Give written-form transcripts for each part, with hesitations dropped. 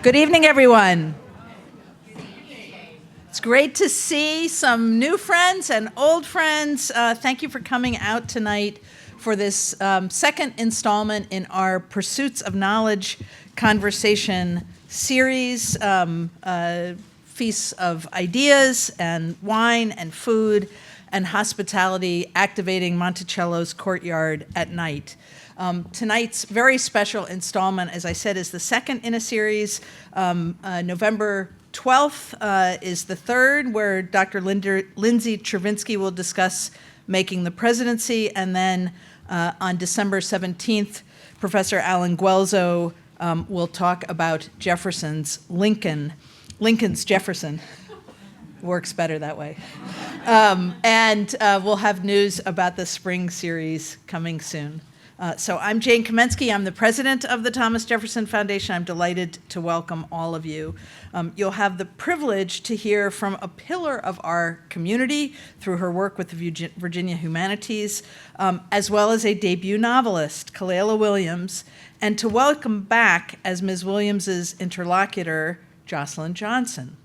Good evening, everyone. It's great to see some new friends and old friends. Thank you for coming out tonight for this second installment in our Pursuits of Knowledge conversation series, feasts of ideas and wine and food and hospitality activating Monticello's courtyard at night. Tonight's very special installment, as I said, is the second in a series. November 12th is the third, where Dr. Lindsay Chervinsky will discuss making the presidency. And then on December 17th, Professor Alan Guelzo will talk about Jefferson's Lincoln's Jefferson. Works better that way. And we'll have news about the spring series coming soon. So I'm Jane Kamensky. I'm the president of the Thomas Jefferson Foundation. I'm delighted to welcome all of you. You'll have the privilege to hear from a pillar of our community through her work with the Virginia Humanities, as well as a debut novelist, Kalela Williams, and to welcome back as Ms. Williams's interlocutor, Jocelyn Johnson.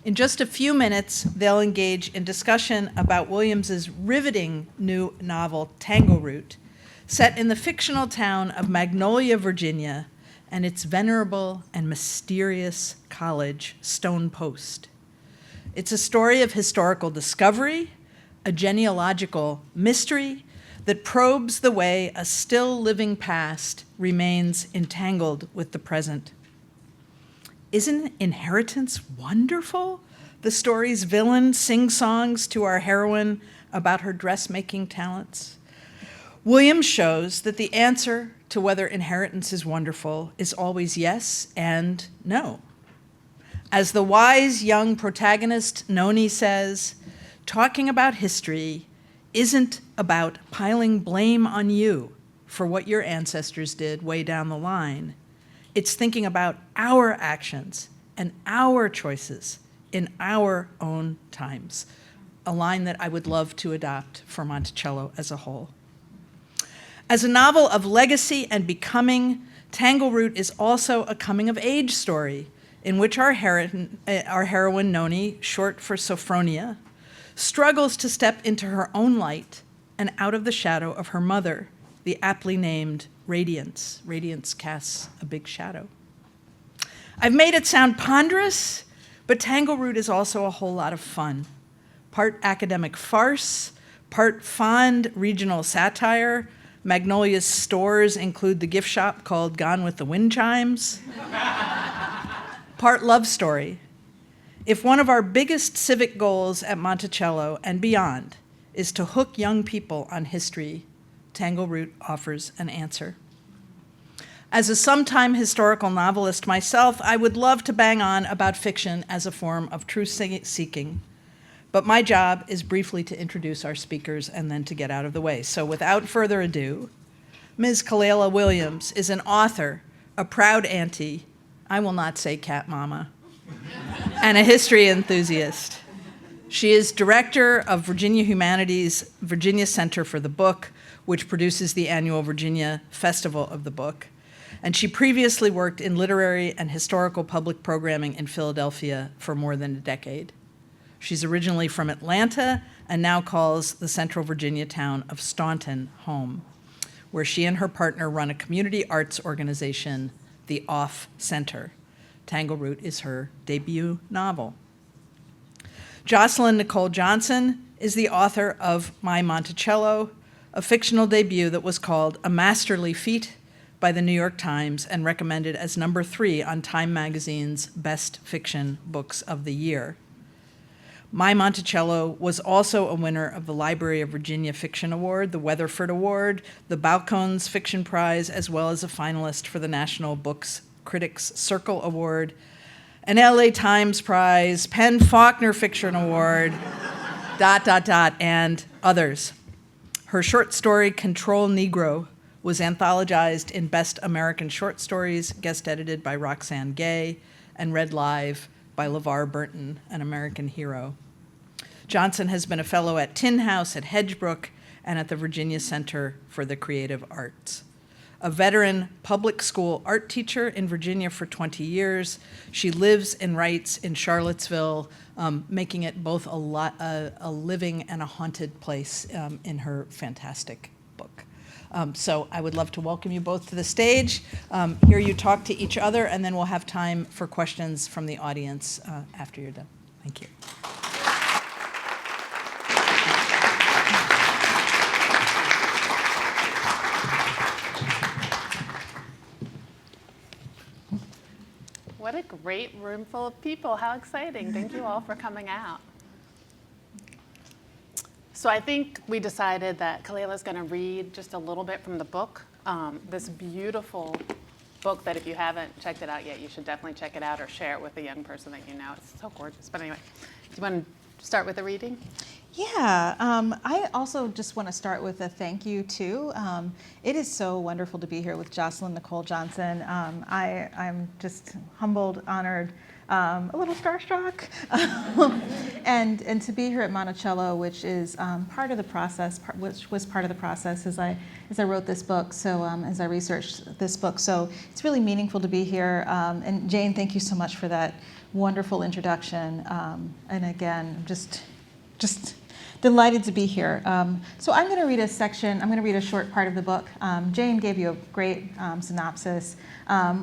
In just a few minutes, they'll engage in discussion about Williams's riveting new novel, Tangleroot, set in the fictional town of Magnolia, Virginia, and its venerable and mysterious college, Stonepost. It's a story of historical discovery, a genealogical mystery that probes the way a still living past remains entangled with the present. Isn't inheritance wonderful? The story's villain sings songs to our heroine about her dressmaking talents. Williams shows that the answer to whether inheritance is wonderful is always yes and no. As the wise young protagonist Noni says, talking about history isn't about piling blame on you for what your ancestors did way down the line. It's thinking about our actions and our choices in our own times, a line that I would love to adopt for Monticello as a whole. As a novel of legacy and becoming, Tangleroot is also a coming-of-age story in which our heroine Noni, short for Sophronia, struggles to step into her own light and out of the shadow of her mother, the aptly named Radiance. Radiance casts a big shadow. I've made it sound ponderous, but Tangleroot is also a whole lot of fun. Part academic farce, part fond regional satire. Magnolia's stores include the gift shop called Gone with the Wind Chimes. Part love story. If one of our biggest civic goals at Monticello and beyond is to hook young people on history, Tangleroot offers an answer. As a sometime historical novelist myself, I would love to bang on about fiction as a form of truth-seeking. But my job is briefly to introduce our speakers and then to get out of the way. So without further ado, Ms. Kalela Williams is an author, a proud auntie, I will not say cat mama, and a history enthusiast. She is director of Virginia Humanities' Virginia Center for the Book, which produces the annual Virginia Festival of the Book. And she previously worked in literary and historical public programming in Philadelphia for more than a decade. She's originally from Atlanta and now calls the Central Virginia town of Staunton home, where she and her partner run a community arts organization, the Off Center. Tangleroot is her debut novel. Jocelyn Nicole Johnson is the author of My Monticello, a fictional debut that was called a masterly feat by the New York Times and recommended as number 3 on Time Magazine's Best Fiction Books of the Year. My Monticello was also a winner of the Library of Virginia Fiction Award, the Weatherford Award, the Balcones Fiction Prize, as well as a finalist for the National Books Critics Circle Award, an LA Times Prize, Penn Faulkner Fiction Award, ... and others. Her short story, Control Negro, was anthologized in Best American Short Stories, guest edited by Roxane Gay, and read live by LeVar Burton, an American hero. Johnson has been a fellow at Tin House, at Hedgebrook, and at the Virginia Center for the Creative Arts. a veteran public school art teacher in Virginia for 20 years. She lives and writes in Charlottesville, making it both a living and a haunted place in her fantastic book. So I would love to welcome you both to the stage, hear you talk to each other, and then we'll have time for questions from the audience after you're done. Thank you. What a great room full of people. How exciting. Thank you all for coming out. So I think we decided that Kalela's going to read just a little bit from the book, this beautiful book that if you haven't checked it out yet, you should definitely check it out or share it with a young person that you know. It's so gorgeous. But anyway, do you want to start with the reading? Yeah, I also just want to start with a thank you too. It is so wonderful to be here with Jocelyn Nicole Johnson. I'm just humbled, honored, a little starstruck, and to be here at Monticello, which is part of the process, which was part of the process as I wrote this book. So as I researched this book, so it's really meaningful to be here. And Jane, thank you so much for that wonderful introduction. And again, just delighted to be here. So I'm going to read a section, I'm going to read a short part of the book. Jane gave you a great synopsis.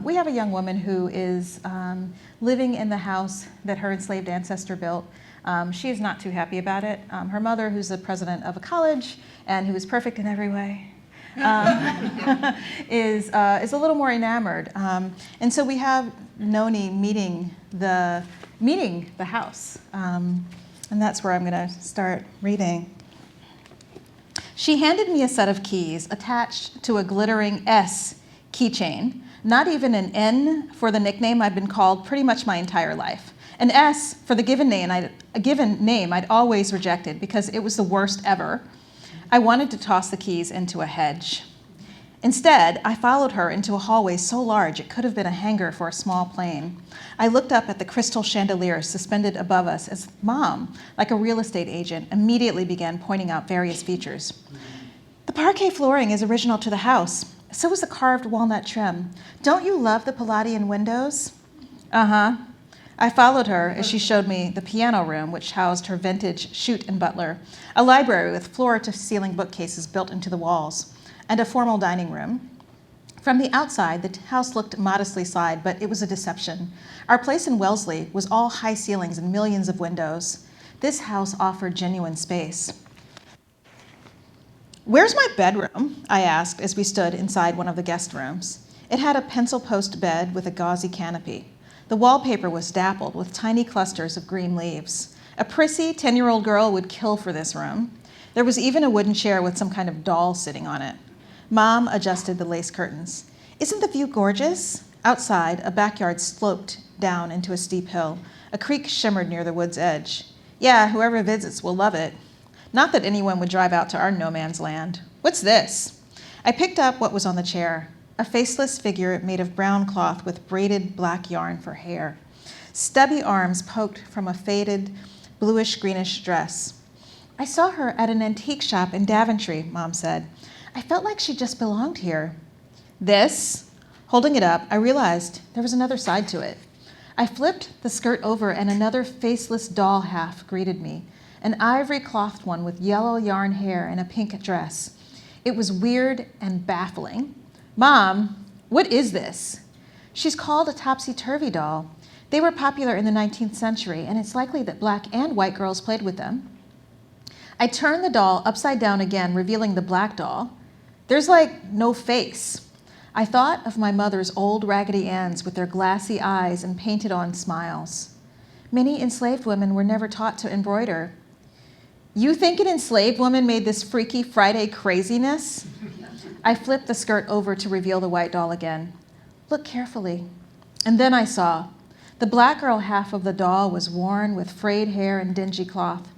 We have a young woman who is living in the house that her enslaved ancestor built. She is not too happy about it. Her mother, who's the president of a college and who is perfect in every way, is a little more enamored. And so we have Noni meeting the house. And that's where I'm going to start reading. She handed me a set of keys attached to a glittering S keychain, not even an N for the nickname I'd been called pretty much my entire life. An S for the given name I'd always rejected because it was the worst ever. I wanted to toss the keys into a hedge. Instead, I followed her into a hallway so large it could have been a hangar for a small plane. I looked up at the crystal chandelier suspended above us as Mom, like a real estate agent, immediately began pointing out various features. The parquet flooring is original to the house. So is the carved walnut trim. Don't you love the Palladian windows? Uh-huh. I followed her as she showed me the piano room, which housed her vintage chute and butler, a library with floor-to-ceiling bookcases built into the walls, and a formal dining room. From the outside, the house looked modestly sized, but it was a deception. Our place in Wellesley was all high ceilings and millions of windows. This house offered genuine space. "Where's my bedroom?" I asked as we stood inside one of the guest rooms. It had a pencil post bed with a gauzy canopy. The wallpaper was dappled with tiny clusters of green leaves. A prissy 10-year-old girl would kill for this room. There was even a wooden chair with some kind of doll sitting on it. Mom adjusted the lace curtains. "Isn't the view gorgeous?" Outside, a backyard sloped down into a steep hill. A creek shimmered near the wood's edge. "Yeah, whoever visits will love it." Not that anyone would drive out to our no man's land. "What's this?" I picked up what was on the chair, a faceless figure made of brown cloth with braided black yarn for hair. Stubby arms poked from a faded bluish-greenish dress. "I saw her at an antique shop in Daventry," Mom said. "I felt like she just belonged here." "This?" Holding it up, I realized there was another side to it. I flipped the skirt over and another faceless doll half greeted me, an ivory-clothed one with yellow yarn hair and a pink dress. It was weird and baffling. "Mom, what is this?" "She's called a topsy-turvy doll. They were popular in the 19th century, and it's likely that black and white girls played with them." I turned the doll upside down again, revealing the black doll. There's no face. I thought of my mother's old Raggedy Anns with their glassy eyes and painted-on smiles. Many enslaved women were never taught to embroider. "You think an enslaved woman made this Freaky Friday craziness?" I flipped the skirt over to reveal the white doll again. "Look carefully." And then I saw. The black girl half of the doll was worn with frayed hair and dingy cloth.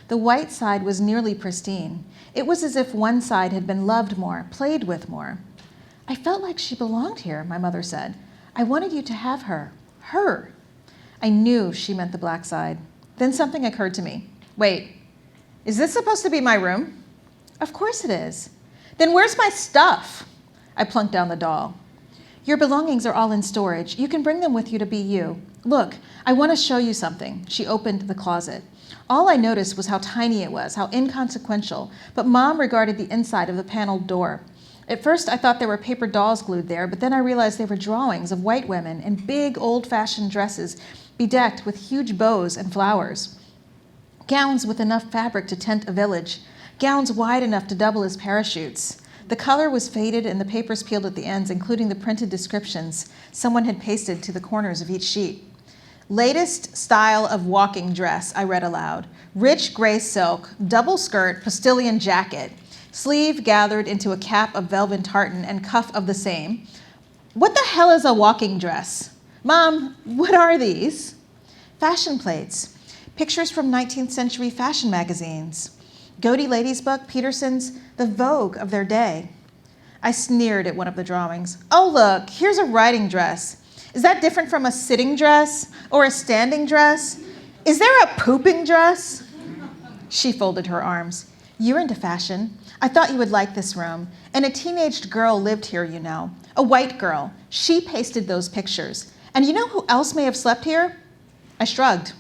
The white side was nearly pristine. It was as if one side had been loved more, played with more. "I felt like she belonged here," my mother said. "I wanted you to have her. Her." I knew she meant the black side. Then something occurred to me. "Wait, is this supposed to be my room?" "Of course it is." "Then where's my stuff?" I plunked down the doll. Your belongings are all in storage. You can bring them with you to be you. Look, I want to show you something. She opened the closet. All I noticed was how tiny it was, how inconsequential, but Mom regarded the inside of the paneled door. At first, I thought there were paper dolls glued there, but then I realized they were drawings of white women in big, old-fashioned dresses, bedecked with huge bows and flowers. Gowns with enough fabric to tent a village, gowns wide enough to double as parachutes. The color was faded and the papers peeled at the ends, including the printed descriptions someone had pasted to the corners of each sheet. Latest style of walking dress, I read aloud. Rich gray silk, double skirt, postilion jacket, sleeve gathered into a cap of velvet tartan and cuff of the same. What the hell is a walking dress? Mom, what are these? Fashion plates, pictures from 19th century fashion magazines. Godey Ladies' Book, Peterson's The Vogue of their day. I sneered at one of the drawings. Oh, look, here's a riding dress. Is that different from a sitting dress or a standing dress? Is there a pooping dress? She folded her arms. You're into fashion. I thought you would like this room. And a teenaged girl lived here, you know. A white girl. She pasted those pictures. And you know who else may have slept here? I shrugged.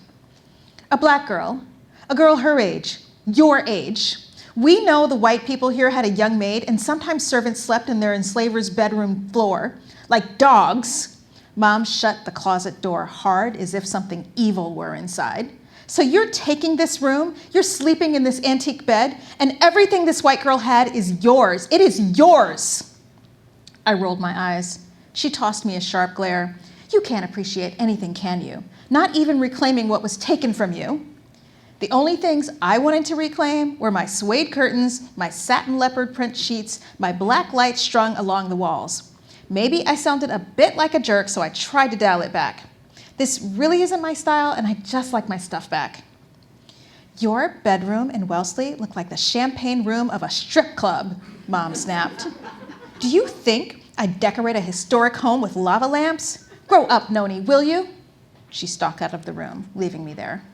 A black girl. A girl her age. Your age. We know the white people here had a young maid, and sometimes servants slept in their enslaver's bedroom floor, like dogs. Mom shut the closet door hard, as if something evil were inside. So you're taking this room, you're sleeping in this antique bed, and everything this white girl had is yours. It is yours. I rolled my eyes. She tossed me a sharp glare. You can't appreciate anything, can you? Not even reclaiming what was taken from you. The only things I wanted to reclaim were my suede curtains, my satin leopard print sheets, my black lights strung along the walls. Maybe I sounded a bit like a jerk, so I tried to dial it back. This really isn't my style, and I just like my stuff back. Your bedroom in Wellesley looked like the champagne room of a strip club, Mom snapped. Do you think I'd decorate a historic home with lava lamps? Grow up, Noni, will you? She stalked out of the room, leaving me there.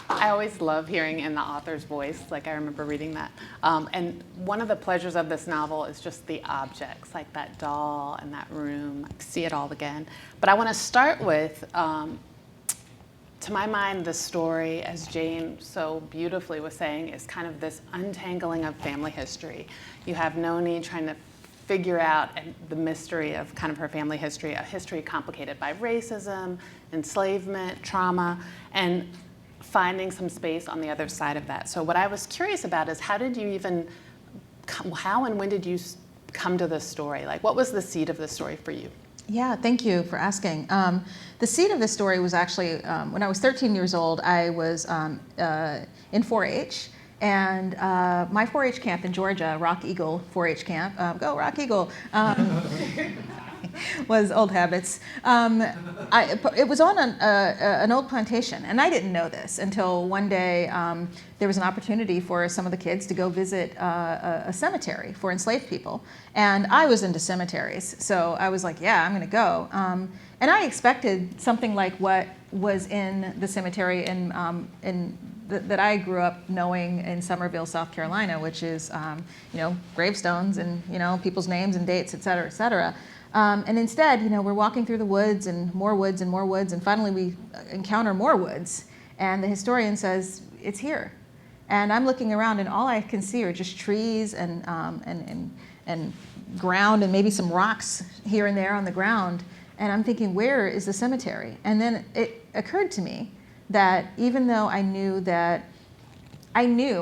I always love hearing in the author's voice, like I remember reading that. And one of the pleasures of this novel is just the objects, like that doll and that room. I see it all again. But I want to start with, to my mind, the story, as Jane so beautifully was saying, is kind of this untangling of family history. You have Noni trying to figure out the mystery of kind of her family history, a history complicated by racism, enslavement, trauma, and finding some space on the other side of that. So what I was curious about is how and when did you come to this story? Like, what was the seed of the story for you? Yeah, thank you for asking. The seed of the story was actually, when I was 13 years old, I was in 4-H. And my 4-H camp in Georgia, Rock Eagle 4-H camp, go Rock Eagle, was old habits. It was on an old plantation, and I didn't know this until one day there was an opportunity for some of the kids to go visit a cemetery for enslaved people. And I was into cemeteries, so I was like, yeah, I'm gonna go. And I expected something like what was in the cemetery that I grew up knowing in Summerville, South Carolina, which is, gravestones and, people's names and dates, et cetera, et cetera. And instead, we're walking through the woods and more woods and more woods, and finally we encounter more woods. And the historian says, it's here. And I'm looking around, and all I can see are just trees and ground and maybe some rocks here and there on the ground. And I'm thinking, where is the cemetery? And then it occurred to me that even though I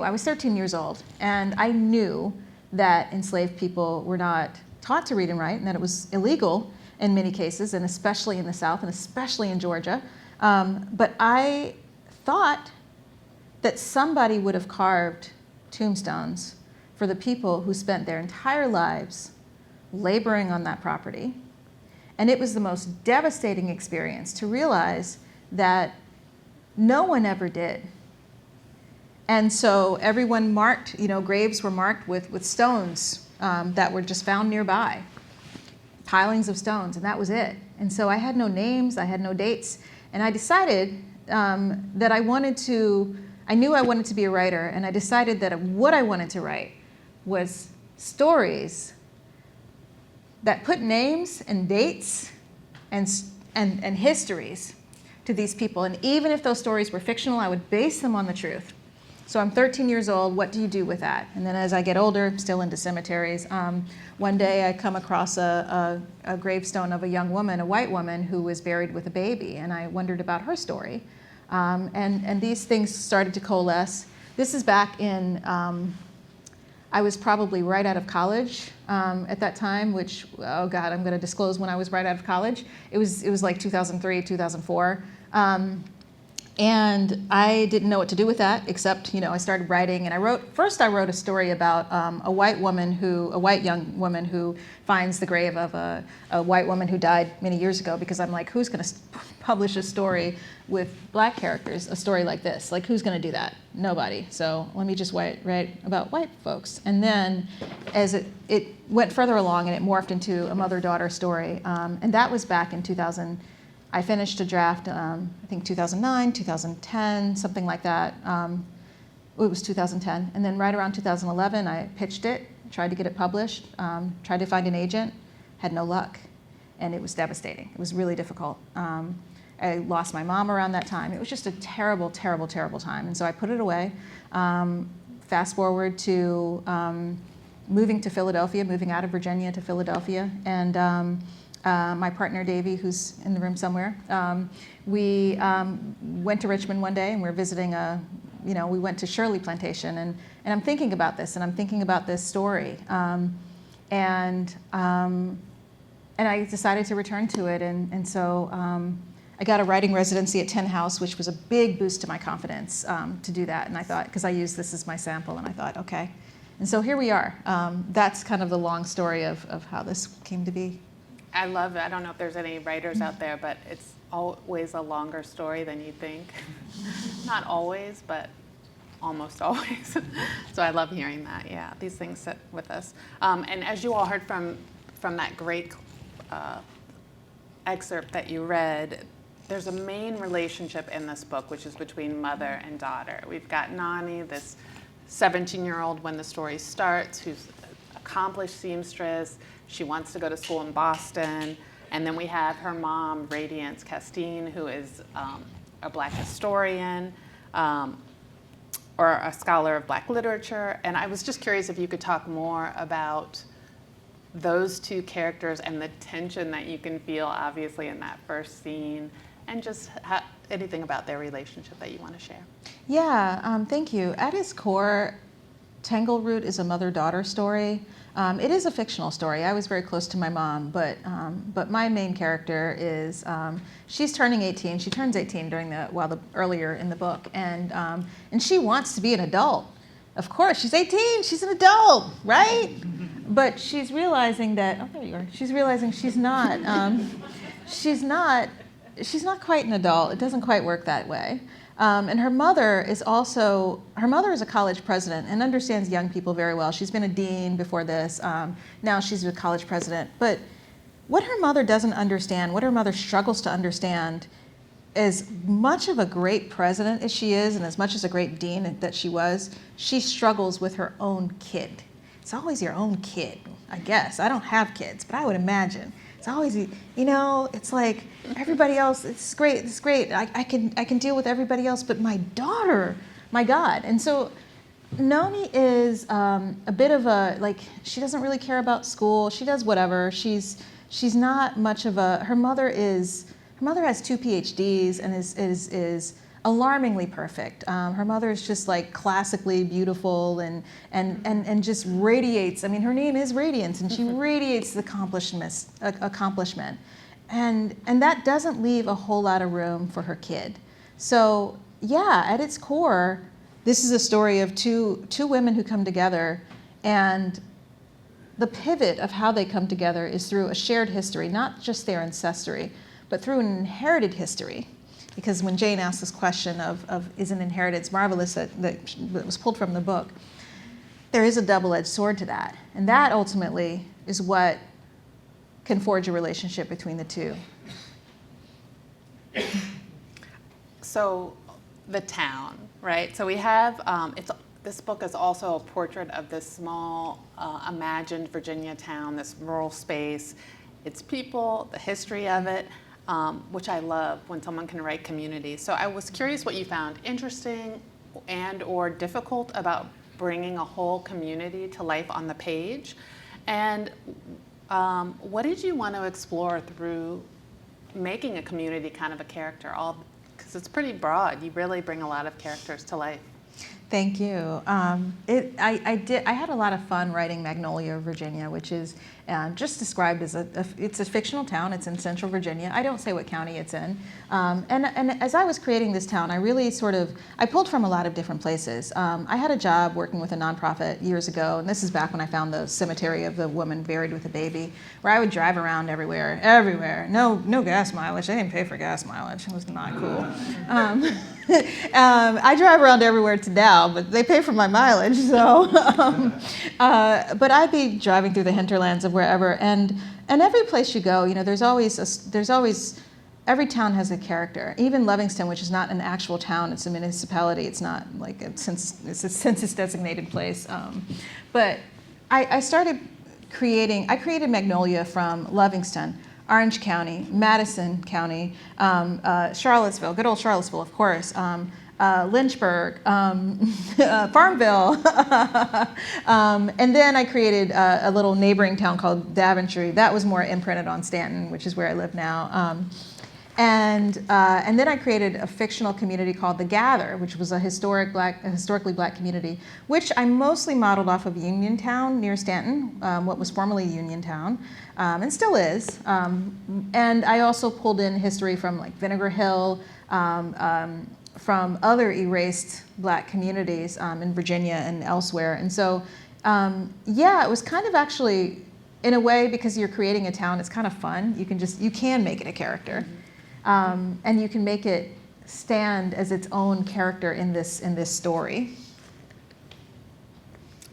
was 13 years old, and I knew that enslaved people were not taught to read and write, and that it was illegal in many cases, and especially in the South, and especially in Georgia. But I thought that somebody would have carved tombstones for the people who spent their entire lives laboring on that property. And it was the most devastating experience to realize that no one ever did. And so everyone marked, graves were marked with stones that were just found nearby, pilings of stones, and that was it. And so I had no names, I had no dates, and I decided that I knew I wanted to be a writer, and I decided that what I wanted to write was stories that put names and dates and histories to these people. And even if those stories were fictional, I would base them on the truth. So I'm 13 years old. What do you do with that? And then as I get older, I'm still into cemeteries. One day I come across a gravestone of a young woman, a white woman, who was buried with a baby. And I wondered about her story. And these things started to coalesce. This is back in, I was probably right out of college at that time, which, oh God, I'm going to disclose when I was right out of college. It was like 2003, 2004. And I didn't know what to do with that, except, I started writing. And I wrote a story about a white young woman who finds the grave of a white woman who died many years ago, because I'm like, who's going to publish a story with black characters, a story like this? Like, who's going to do that? Nobody. So let me just write about white folks. And then as it went further along, and it morphed into a mother-daughter story. And that was back in 2000. I finished a draft, I think 2009, 2010, something like that. It was 2010. And then right around 2011, I pitched it, tried to get it published, tried to find an agent, had no luck. And it was devastating. It was really difficult. I lost my mom around that time. It was just a terrible, terrible, terrible time. And so I put it away. Fast forward to moving to Philadelphia, moving out of Virginia to Philadelphia. And my partner, Davey, who's in the room somewhere, we went to Richmond one day, and we were visiting we went to Shirley Plantation, and I'm thinking about this, and I'm thinking about this story. And I decided to return to it, and so I got a writing residency at Tin House, which was a big boost to my confidence to do that. And I thought, because I used this as my sample, and I thought, okay. And so here we are. That's kind of the long story of how this came to be. I love it. I don't know if there's any writers out there, but it's always a longer story than you think. Not always, but almost always. So I love hearing that. Yeah, these things sit with us. And as you all heard from that great excerpt that you read, there's a main relationship in this book, which is between mother and daughter. We've got Noni, this 17-year-old when the story starts, who's accomplished seamstress. She wants to go to school in Boston. And then we have her mom, Radiance Castine, who is a black historian or a scholar of black literature. And I was just curious if you could talk more about those two characters and the tension that you can feel, obviously, in that first scene, and just anything about their relationship that you want to share. Yeah, thank you. At its core, Tangleroot is a mother-daughter story. It is a fictional story. I was very close to my mom, but my main character is she's turning 18. She turns 18 earlier in the book, and she wants to be an adult. Of course, she's 18. She's an adult, right? But she's realizing that. Oh, there you are. She's realizing she's not. She's not quite an adult. It doesn't quite work that way. And her mother is a college president and understands young people very well. She's been a dean before this. Now she's a college president. But what her mother doesn't understand, what her mother struggles to understand, as much of a great president as she is, and as much as a great dean that she was, she struggles with her own kid. It's always your own kid, I guess. I don't have kids, but I would imagine. It's always, it's like everybody else, it's great. I can deal with everybody else, but my daughter, my God. And so Noni is a bit of she doesn't really care about school. She does whatever. She's not much of her mother has 2 PhDs and is alarmingly perfect. Her mother is just like classically beautiful and just radiates. I mean, her name is Radiance, and she radiates the accomplishment. And that doesn't leave a whole lot of room for her kid. So yeah, at its core, this is a story of two women who come together, and the pivot of how they come together is through a shared history, not just their ancestry, but through an inherited history. Because when Jane asked this question of is an inheritance marvelous that was pulled from the book, there is a double-edged sword to that. And that ultimately is what can forge a relationship between the two. So the town, right? So we have, this book is also a portrait of this small, imagined Virginia town, this rural space, its people, the history of it, which I love when someone can write community. So I was curious what you found interesting and or difficult about bringing a whole community to life on the page. And what did you want to explore through making a community kind of a character? Because it's pretty broad. You really bring a lot of characters to life. Thank you. I had a lot of fun writing Magnolia, Virginia, which is just described as it's a fictional town. It's in central Virginia. I don't say what county it's in. And as I was creating this town, I really I pulled from a lot of different places. I had a job working with a nonprofit years ago, and this is back when I found the cemetery of the woman buried with a baby, where I would drive around everywhere. No gas mileage. They didn't pay for gas mileage. It was not cool. I drive around everywhere to now, but they pay for my mileage. So, but I'd be driving through the hinterlands of wherever, and every place you go, there's always every town has a character. Even Livingston, which is not an actual town, it's a municipality. It's not like it's a census-designated place. But I created Magnolia from Livingston, Orange County, Madison County, Charlottesville, good old Charlottesville, of course, Lynchburg, Farmville, and then I created a little neighboring town called Daventry. That was more imprinted on Stanton, which is where I live now. And then I created a fictional community called The Gather, which was a historically black community, which I mostly modeled off of Uniontown near Stanton, what was formerly Uniontown, and still is. And I also pulled in history from like Vinegar Hill, from other erased black communities in Virginia and elsewhere. And so, it was kind of actually, in a way, because you're creating a town, it's kind of fun. You can make it a character. And you can make it stand as its own character in this story.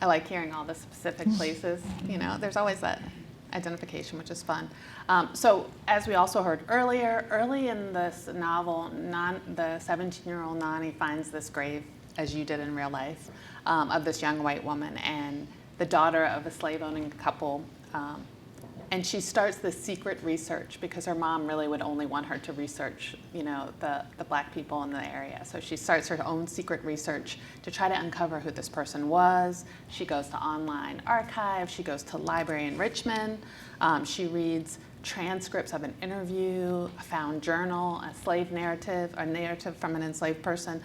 I like hearing all the specific places. There's always that identification, which is fun. So as we also heard early in this novel, the 17-year-old Noni finds this grave, as you did in real life, of this young white woman and the daughter of a slave-owning couple. And she starts this secret research because her mom really would only want her to research, the black people in the area. So she starts her own secret research to try to uncover who this person was. She goes to online archives. She goes to library in Richmond. She reads transcripts of an interview, a found journal, a narrative from an enslaved person,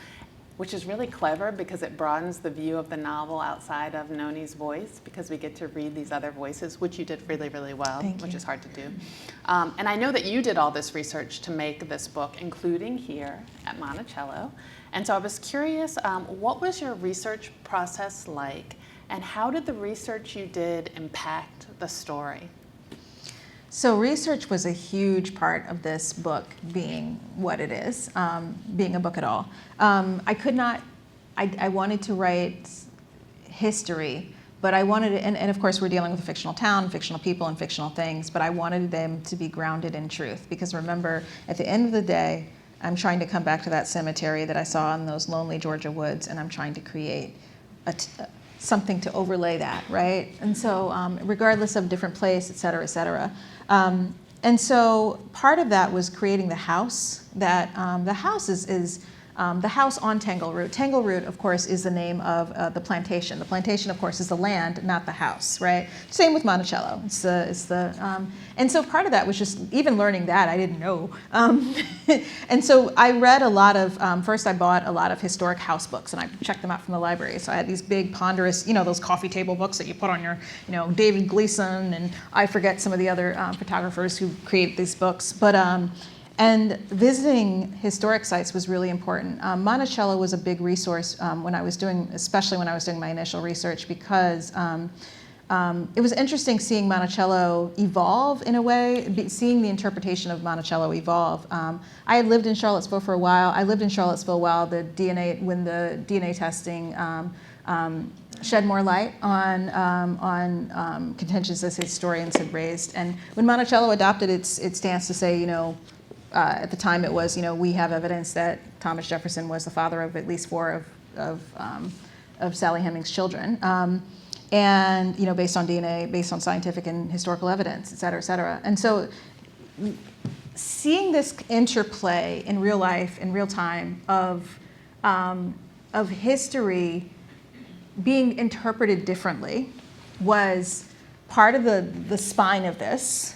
which is really clever because it broadens the view of the novel outside of Noni's voice, because we get to read these other voices, which you did really, really well, which is hard to do. And I know that you did all this research to make this book, including here at Monticello. And so I was curious, what was your research process like, and how did the research you did impact the story? So research was a huge part of this book being what it is, being a book at all. I wanted to write history, but I wanted it, and of course we're dealing with a fictional town, fictional people, and fictional things, but I wanted them to be grounded in truth. Because remember, at the end of the day, I'm trying to come back to that cemetery that I saw in those lonely Georgia woods, and I'm trying to create something to overlay that, right? And so regardless of different place, et cetera, et cetera. And so part of that was creating the house. That the house is the house on Tangleroot. Tangleroot, of course, is the name of the plantation. The plantation, of course, is the land, not the house, right? Same with Monticello. And so part of that was just even learning that I didn't know. And so I read a lot of. First, I bought a lot of historic house books, and I checked them out from the library. So I had these big, ponderous, those coffee table books that you put on your, David Gleason, and I forget some of the other photographers who created these books, but. And visiting historic sites was really important. Monticello was a big resource especially when I was doing my initial research, because it was interesting seeing Monticello evolve in a way, seeing the interpretation of Monticello evolve. I had lived in Charlottesville for a while. I lived in Charlottesville while when the DNA testing shed more light on contentions as historians had raised. And when Monticello adopted its stance to say, at the time it was, we have evidence that Thomas Jefferson was the father of at least 4 of Sally Hemings' children. And, based on DNA, based on scientific and historical evidence, et cetera, et cetera. And so seeing this interplay in real life, in real time, of history being interpreted differently was part of the spine of this.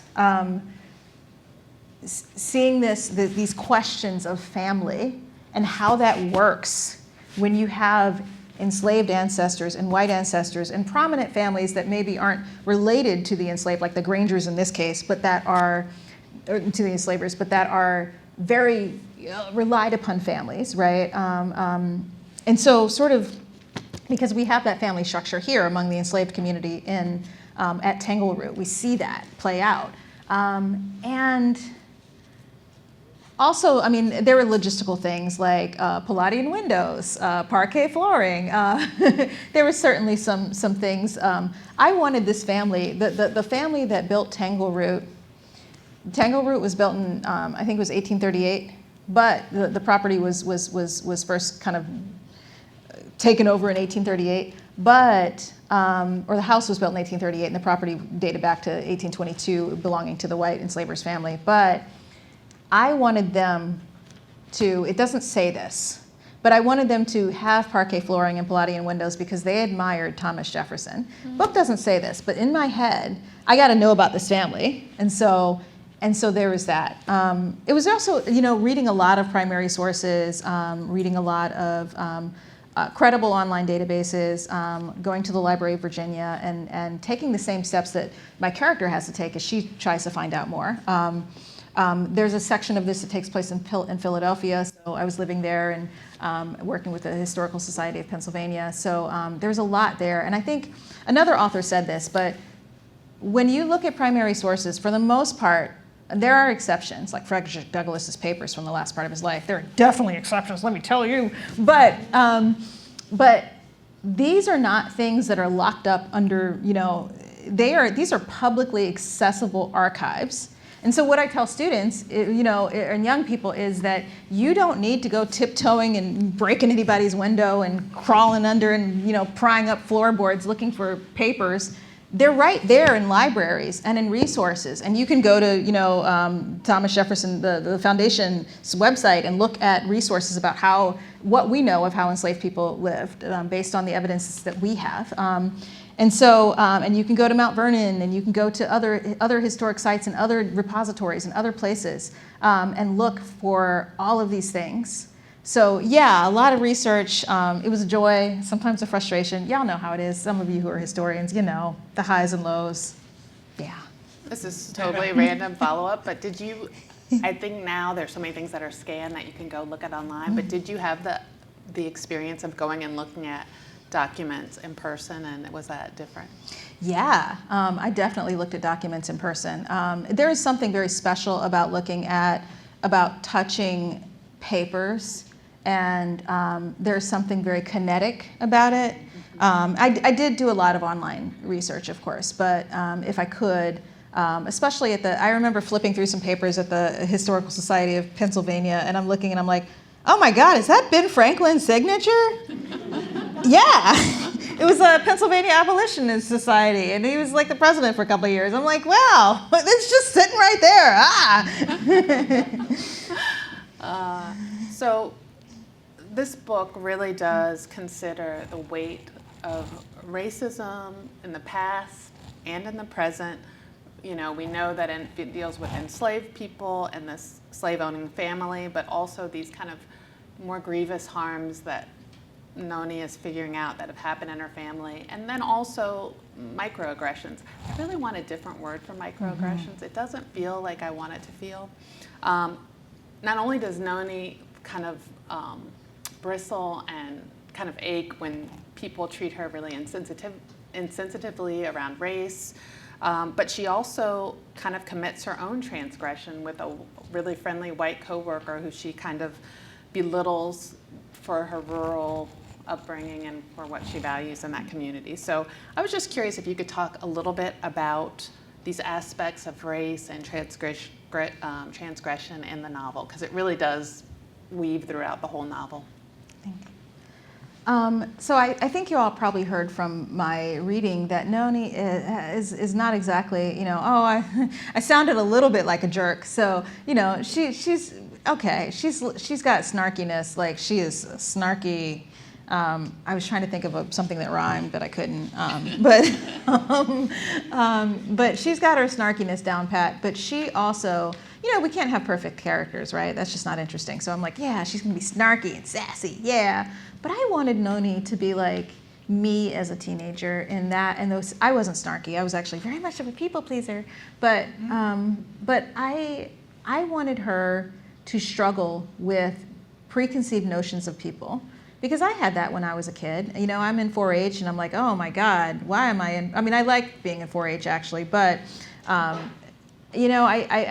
Seeing these questions of family and how that works when you have enslaved ancestors and white ancestors and prominent families that maybe aren't related to the enslaved, like the Grangers in this case, but that are, or to the enslavers, but that are very relied upon families, right? And so sort of, because we have that family structure here among the enslaved community at Tangleroot, we see that play out. And also, there were logistical things like Palladian windows, parquet flooring. There were certainly some things. I wanted this family, the family that built Tangleroot. Tangleroot was built in, I think it was 1838, but the property was first kind of taken over in 1838. But or the house was built in 1838, and the property dated back to 1822, belonging to the white enslavers family. But I wanted them to, it doesn't say this, but I wanted them to have parquet flooring and Palladian windows because they admired Thomas Jefferson. Mm-hmm. Book doesn't say this, but in my head, I got to know about this family. And so there was that. It was also, reading a lot of primary sources, reading a lot of credible online databases, going to the Library of Virginia, and taking the same steps that my character has to take as she tries to find out more. There's a section of this that takes place in Philadelphia, so I was living there and working with the Historical Society of Pennsylvania. So there's a lot there. And I think another author said this, but when you look at primary sources, for the most part, there are exceptions, like Frederick Douglass's papers from the last part of his life. There are definitely exceptions, let me tell you. But these are not things that are locked up under, these are publicly accessible archives. And so what I tell students, and young people, is that you don't need to go tiptoeing and breaking anybody's window and crawling under and prying up floorboards looking for papers. They're right there in libraries and in resources. And you can go to Thomas Jefferson, the Foundation's website, and look at resources about what we know of how enslaved people lived based on the evidence that we have. And so, and you can go to Mount Vernon, and you can go to other historic sites and other repositories and other places and look for all of these things. So yeah, a lot of research. It was a joy, sometimes a frustration. Y'all know how it is. Some of you who are historians, the highs and lows. Yeah. This is totally a random follow-up, but did you, I think now there's so many things that are scanned that you can go look at online, but did you have the experience of going and looking at documents in person, and was that different? Yeah, I definitely looked at documents in person. There is something very special about touching papers, and there's something very kinetic about it. I did do a lot of online research, of course, but if I could, especially I remember flipping through some papers at the Historical Society of Pennsylvania, and I'm looking and I'm like, oh my God, is that Ben Franklin's signature? Yeah, it was a Pennsylvania Abolitionist Society, and he was like the president for a couple of years. I'm like, wow, it's just sitting right there. So this book really does consider the weight of racism in the past and in the present. We know that it deals with enslaved people and this slave-owning family, but also these kind of more grievous harms that Noni is figuring out that have happened in her family, and then also microaggressions. I really want a different word for microaggressions. Mm-hmm. It doesn't feel like I want it to feel. Not only does Noni kind of bristle and kind of ache when people treat her really insensitively around race, but she also kind of commits her own transgression with a really friendly white coworker who she kind of belittles for her rural upbringing and for what she values in that community. So I was just curious if you could talk a little bit about these aspects of race and transgression in the novel, because it really does weave throughout the whole novel. So I think you all probably heard from my reading that Noni is not exactly, I sounded a little bit like a jerk. So, she's okay. She's got snarkiness, like she is snarky. I was trying to think of something that rhymed, but I couldn't. But she's got her snarkiness down pat. But she also, we can't have perfect characters, right? That's just not interesting. So I'm like, yeah, she's gonna be snarky and sassy, yeah. But I wanted Noni to be like me as a teenager and those. I wasn't snarky. I was actually very much of a people pleaser. But I wanted her to struggle with preconceived notions of people. Because I had that when I was a kid. I'm in 4-H and I'm like, oh my God, why am I in? I mean, I like being in 4-H actually, but I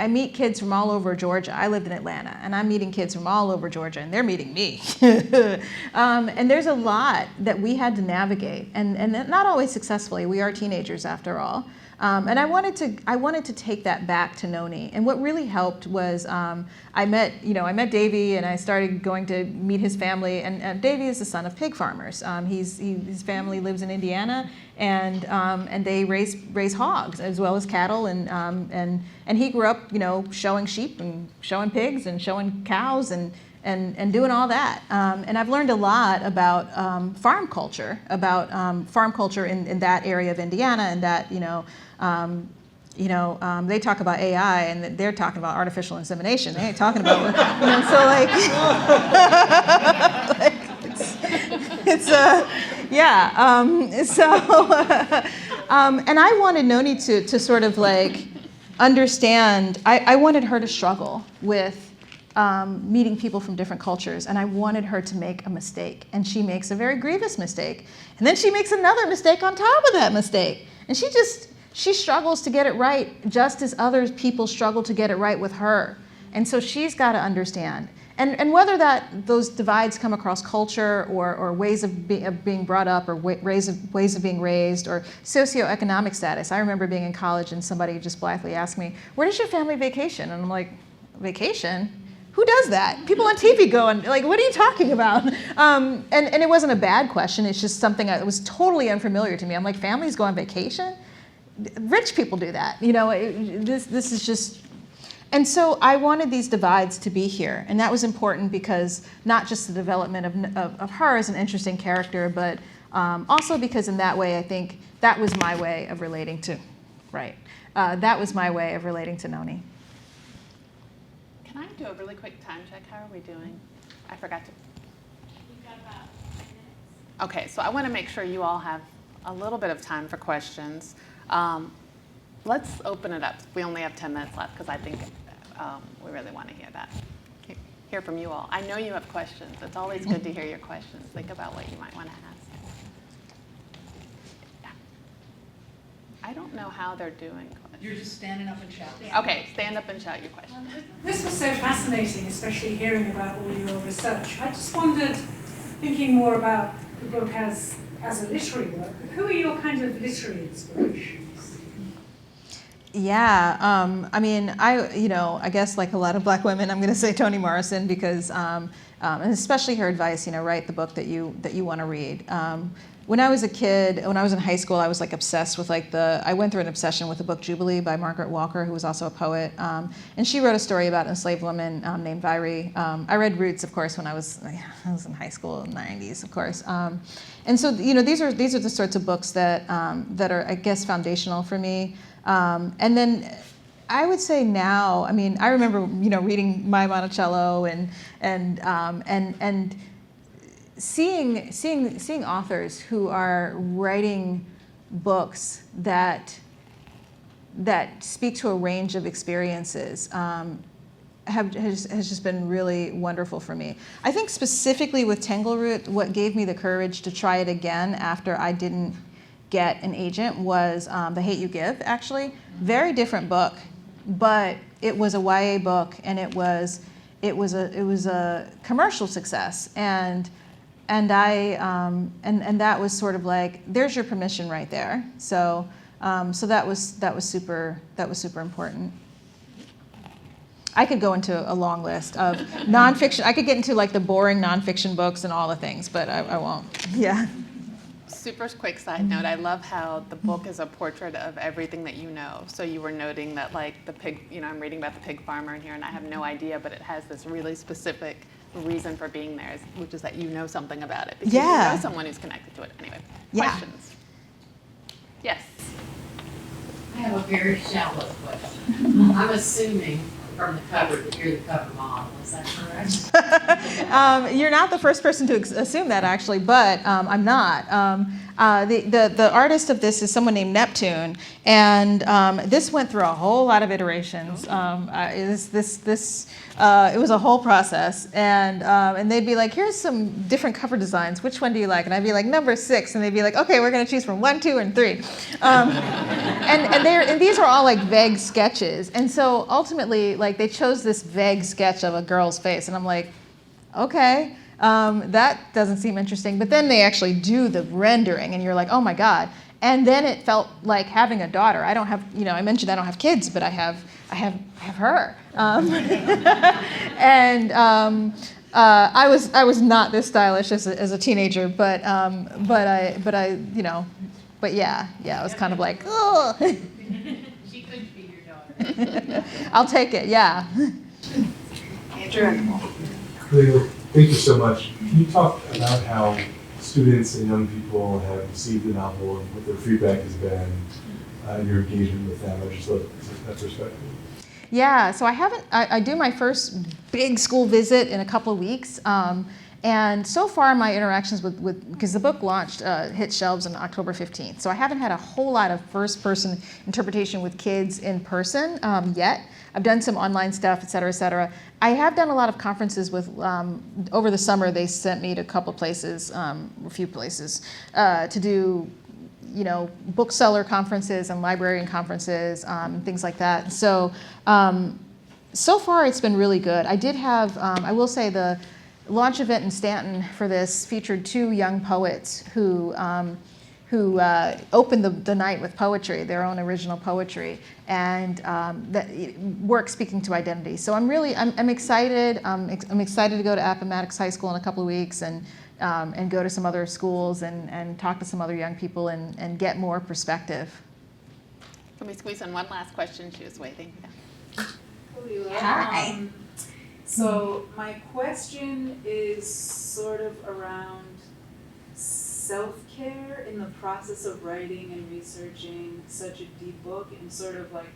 meet kids from all over Georgia. I lived in Atlanta, and I'm meeting kids from all over Georgia, and they're meeting me. And there's a lot that we had to navigate, and not always successfully. We are teenagers after all. And I wanted to take that back to Noni. And what really helped was I met Davey, and I started going to meet his family. And Davey is the son of pig farmers. His family lives in Indiana, and they raise hogs as well as cattle. And he grew up, showing sheep and showing pigs and showing cows and doing all that. And I've learned a lot about farm culture in that area of Indiana, and that, they talk about AI, and they're talking about artificial insemination. They ain't talking about, so like, and I wanted Noni to sort of like understand. I wanted her to struggle with meeting people from different cultures, and I wanted her to make a mistake, and she makes a very grievous mistake, and then she makes another mistake on top of that mistake, and she struggles to get it right, just as other people struggle to get it right with her. And so she's got to understand, and whether those divides come across culture or ways of being brought up, or ways of being raised, or socioeconomic status. I remember being in college and somebody just blithely asked me, "Where does your family vacation?" And I'm like, "Vacation? Who does that? People on TV go and like, what are you talking about?" And it wasn't a bad question. It's just something that was totally unfamiliar to me. I'm like, families go on vacation? Rich people do that. This is just. And so I wanted these divides to be here, and that was important because not just the development of her as an interesting character, but also because in that way I think that was my way of relating to, that was my way of relating to Noni. Can I do a really quick time check? How are we doing? I forgot to. We've got about 10 minutes. Okay, so I want to make sure you all have a little bit of time for questions. Let's open it up. We only have 10 minutes left because I think we really want to hear that. Hear from you all. I know you have questions. It's always good to hear your questions. Think about what you might want to ask. Yeah. I don't know how they're doing questions. You're just standing up and shouting. Okay, stand up and shout your question. This was so fascinating, especially hearing about all your research. I just wondered, thinking more about the book as a literary work, who are your kind of literary inspirations? Yeah, I mean, I guess like a lot of Black women, I'm going to say Toni Morrison because, and especially her advice, write the book that you want to read. When I was a kid, when I was in high school, I was like obsessed with I went through an obsession with the book Jubilee by Margaret Walker, who was also a poet. And she wrote a story about an enslaved woman named Virey. I read Roots, of course, when I was in high school in the 90s, of course. And so, these are the sorts of books that are, I guess, foundational for me. And then I would say now, I mean, I remember, reading Maya Monticello and seeing authors who are writing books that speak to a range of experiences has just been really wonderful for me. I think specifically with Tangleroot, what gave me the courage to try it again after I didn't get an agent was The Hate You Give, actually. Very different book, but it was a YA book, and it was a commercial success, and that was sort of like, there's your permission right there. So that was super important. I could go into a long list of nonfiction. I could get into like the boring nonfiction books and all the things, but I won't. Yeah. Super quick side note, I love how the book is a portrait of everything that you know. So you were noting that like the pig, I'm reading about the pig farmer in here and I have no idea, but it has this really specific reason for being there, which is that you know something about it. Because you know someone who's connected to it. Anyway, questions? Yes. I have a very shallow question. I'm assuming from the cover that you're the cover model. Is that correct? You're not the first person to assume that, actually, but I'm not. The artist of this is someone named Neptune, and this went through a whole lot of iterations. It was a whole process, and they'd be like, "Here's some different cover designs. Which one do you like?" And I'd be like, "Number 6," and they'd be like, "Okay, we're going to choose from 1, 2, and 3." And these are all like vague sketches, and so ultimately, like they chose this vague sketch of a girl's face, and I'm like, okay. That doesn't seem interesting. But then they actually do the rendering, and you're like, oh my God. And then it felt like having a daughter. I don't have, I mentioned I don't have kids, but I have her. And I was not this stylish as a teenager, but yeah, it was kind of like, oh. She could be your daughter. I'll take it, yeah. Andrew. Kalela, thank you so much. Can you talk about how students and young people have received the novel and what their feedback has been, your engagement with them? I just love that perspective. Yeah, so I do my first big school visit in a couple of weeks. And so far my interactions because the book launched, hit shelves on October 15th. So I haven't had a whole lot of first person interpretation with kids in person yet. I've done some online stuff, et cetera, et cetera. I have done a lot of conferences with, over the summer they sent me to a couple places, a few places, to do, bookseller conferences and librarian conferences, things like that. So, so far it's been really good. I did have, I will say the launch event in Stanton for this featured 2 young poets who opened the night with poetry, their own original poetry, and that work speaking to identity. So I'm excited. I'm excited to go to Appomattox High School in a couple of weeks and go to some other schools and talk to some other young people and get more perspective. Let me squeeze in one last question. She was waiting. Hi. So my question is sort of around self-care in the process of writing and researching such a deep book, and sort of like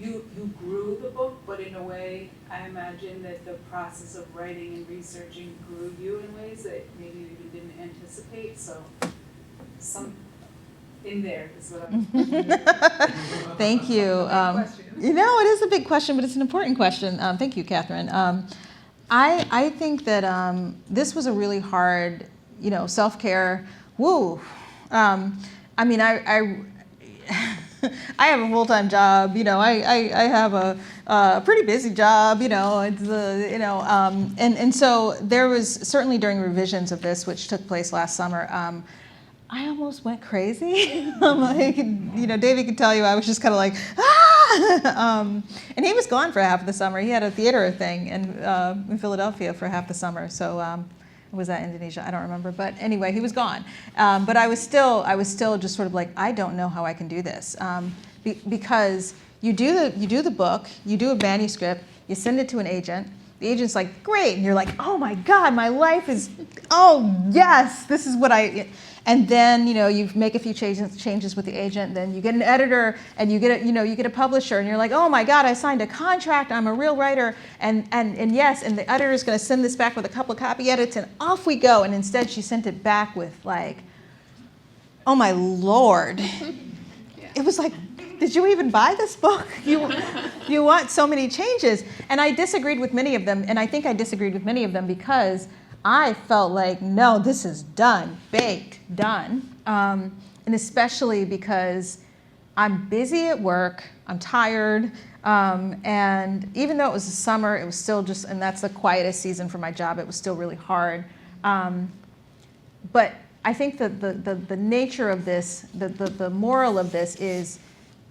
you grew the book, but in a way I imagine that the process of writing and researching grew you in ways that maybe you even didn't anticipate. So some in there is what I'm Thank you. It is a big question, but it's an important question. Thank you, Catherine. I think that this was a really hard, self-care. Woo. I have a full-time job. I have a pretty busy job. And so there was certainly during revisions of this, which took place last summer. I almost went crazy. David could tell you I was just kind of like, and he was gone for half of the summer. He had a theater thing in Philadelphia for half the summer. So was that Indonesia? I don't remember. But anyway, he was gone. But I was still just sort of like, I don't know how I can do this, because you do the book, you do a manuscript, you send it to an agent. The agent's like, great, and you're like, oh my God, my life is, oh yes, this is what and then you make a few changes with the agent. Then you get an editor, and you get a publisher, and you're like, oh my God, I signed a contract. I'm a real writer, and yes, and the editor's going to send this back with a couple of copy edits, and off we go. And instead, she sent it back with like, oh my Lord, it was like, did you even buy this book? You want so many changes. And I disagreed with many of them, and I think I disagreed with many of them because I felt like, no, this is done, baked, done. And especially because I'm busy at work, I'm tired, and even though it was the summer, it was still just, and that's the quietest season for my job, it was still really hard. But I think that the nature of this, the moral of this is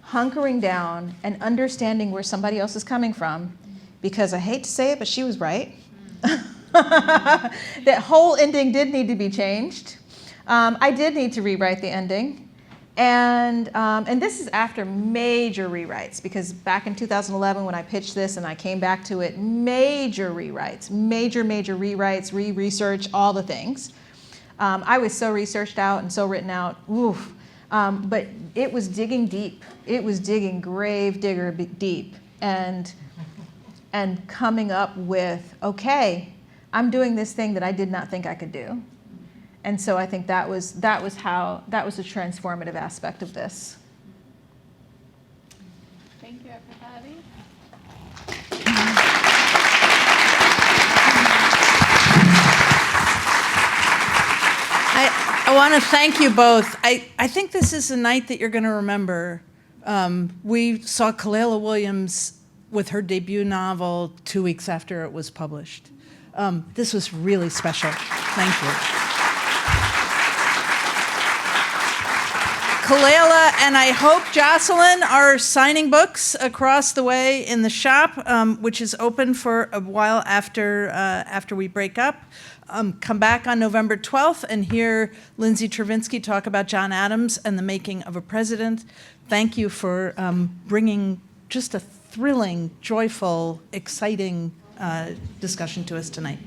hunkering down and understanding where somebody else is coming from, because I hate to say it, but she was right. That whole ending did need to be changed. I did need to rewrite the ending. And this is after major rewrites, because back in 2011 when I pitched this and I came back to it, major rewrites, major rewrites, research, all the things. I was so researched out and so written out, oof. But it was digging deep. It was digging grave digger deep and coming up with, okay, I'm doing this thing that I did not think I could do. And so I think that was a transformative aspect of this. Thank you, everybody. I want to thank you both. I think this is a night that you're going to remember. We saw Kalela Williams with her debut novel 2 weeks after it was published. This was really special. Thank you. Kalela and I hope Jocelyn are signing books across the way in the shop, which is open for a while after we break up. Come back on November 12th and hear Lindsay Travinsky talk about John Adams and the making of a president. Thank you for bringing just a thrilling, joyful, exciting discussion to us tonight.